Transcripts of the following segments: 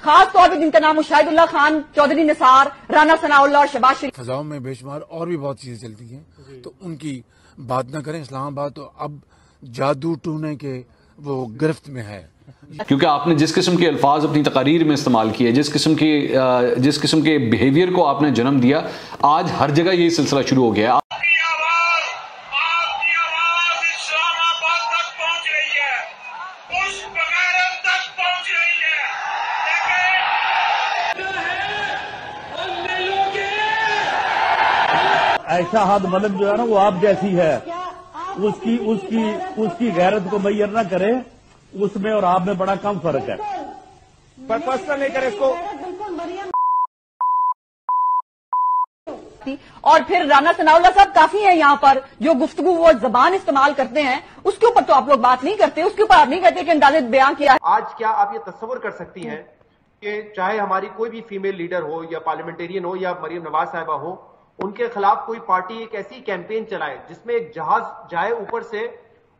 खास तौर पर जिनका नाम मुशाहिदुल्लाह खान, चौधरी निसार, राना सनाउल्लाह और शहबाज शरीफ। फजाओं में बेशुमार और भी बहुत चीजें चलती हैं, तो उनकी बात न करें। इस्लामाबाद तो अब जादू टूने के वो गिरफ्त में है, क्योंकि आपने जिस किस्म के अल्फाज अपनी तकारीर में इस्तेमाल किए, जिस किस्म के बिहेवियर को आपने जन्म दिया, आज हर जगह यही सिलसिला शुरू हो गया। ऐशा हद मलिक जो है ना, वो आप जैसी है, उसकी गैरत को मैयर ना करे, उसमें और आप में बड़ा कम फर्क है। पर पर्सनल नहीं करे इसको। और फिर राना सनाउल्लाह साहब काफी है यहाँ पर, जो गुफ्तगू वो जबान इस्तेमाल करते हैं, उसके ऊपर तो आप लोग बात नहीं करते, उसके ऊपर आप नहीं कहते कि अंदाजे बयान किया है। आज क्या आप ये तस्वर कर सकती हैं कि चाहे हमारी कोई भी फीमेल लीडर हो या पार्लियामेंटेरियन हो या मरियम नवाज साहिबा हो, उनके खिलाफ कोई पार्टी एक ऐसी कैंपेन चलाए जिसमें एक जहाज जाए ऊपर से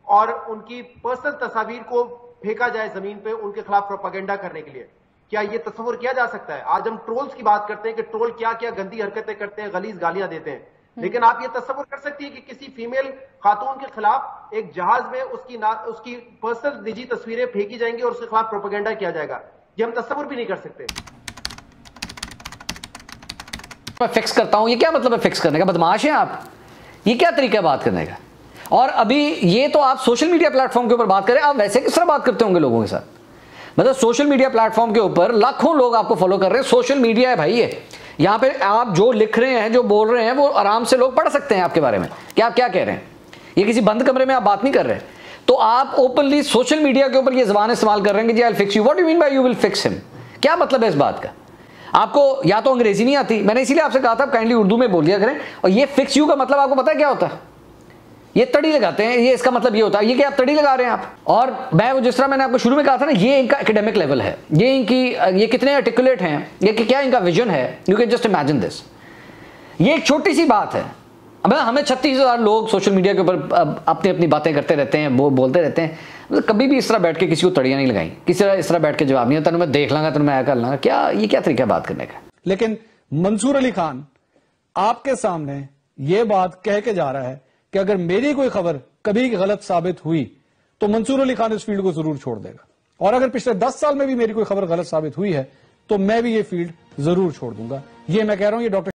और उनकी पर्सनल तस्वीर को फेंका जाए जमीन पे उनके खिलाफ प्रोपेगेंडा करने के लिए? क्या ये तस्वर किया जा सकता है? आज हम ट्रोल्स की बात करते हैं कि ट्रोल क्या क्या गंदी हरकतें करते हैं, गलीज गालियां देते हैं, लेकिन आप ये तस्वर कर सकती है कि किसी फीमेल खातून के खिलाफ एक जहाज में उसकी पर्सनल निजी तस्वीरें फेंकी जाएंगी और उसके खिलाफ प्रोपेगेंडा किया जाएगा? ये हम तस्वर भी नहीं कर सकते। मैं फिक्स करता हूं, ये क्या मतलब है फिक्स करने का? बदमाश हैं आप? ये क्या तरीका है बात करने का? और अभी ये तो आप सोशल मीडिया प्लेटफॉर्म के ऊपर बात करें, आप वैसे किस तरह बात करते होंगे लोगों के साथ? मतलब सोशल मीडिया प्लेटफॉर्म के ऊपर लाखों लोग आपको फॉलो कर रहे हैं, सोशल मीडिया है भाई ये। यहां पे आप जो लिख रहे हैं, जो बोल रहे हैं, वो आराम से लोग पढ़ सकते हैं आपके बारे में कि आप क्या कह रहे हैं। ये किसी बंद कमरे में आप बात नहीं कर रहे, तो आप ओपनली सोशल मीडिया के ऊपर ये ज़बान इस्तेमाल कर रहे हैं कि जी I will fix you. What do you mean by you will fix him? क्या मतलब है इस बात का? आपको या तो अंग्रेजी नहीं आती, मैंने इसीलिए आपसे कहा था काइंडली उर्दू में बोल दिया करें। और ये फिक्स यू का मतलब आपको पता है क्या होता है? ये तड़ी लगाते हैं, ये इसका मतलब ये होता है। ये क्या आप तड़ी लगा रहे हैं आप? और मैं वो जिस तरह मैंने आपको शुरू में कहा था ना, ये इनका एकेडमिक लेवल है, ये कितने आर्टिकुलेट हैं, ये क्या इनका विजन है। You can just imagine this. ये एक छोटी सी बात है। अब हमें 36,000 लोग सोशल मीडिया के ऊपर अपनी अपनी बातें करते रहते हैं, वो बोलते रहते हैं। मतलब कभी भी इस तरह बैठ के किसी को तड़ियां नहीं लगाई, किसी तरह इस तरह बैठ के जवाब नहीं होता, मैं देख लांगा, मैं कर लांगा। ये क्या तरीका है बात करने का? लेकिन मंसूर अली खान आपके सामने ये बात कह के जा रहा है कि अगर मेरी कोई खबर कभी गलत साबित हुई तो मंसूर अली खान इस फील्ड को जरूर छोड़ देगा, और अगर पिछले 10 साल में भी मेरी कोई खबर गलत साबित हुई है तो मैं भी ये फील्ड जरूर छोड़ दूंगा। ये मैं कह रहा हूं, ये डॉक्टर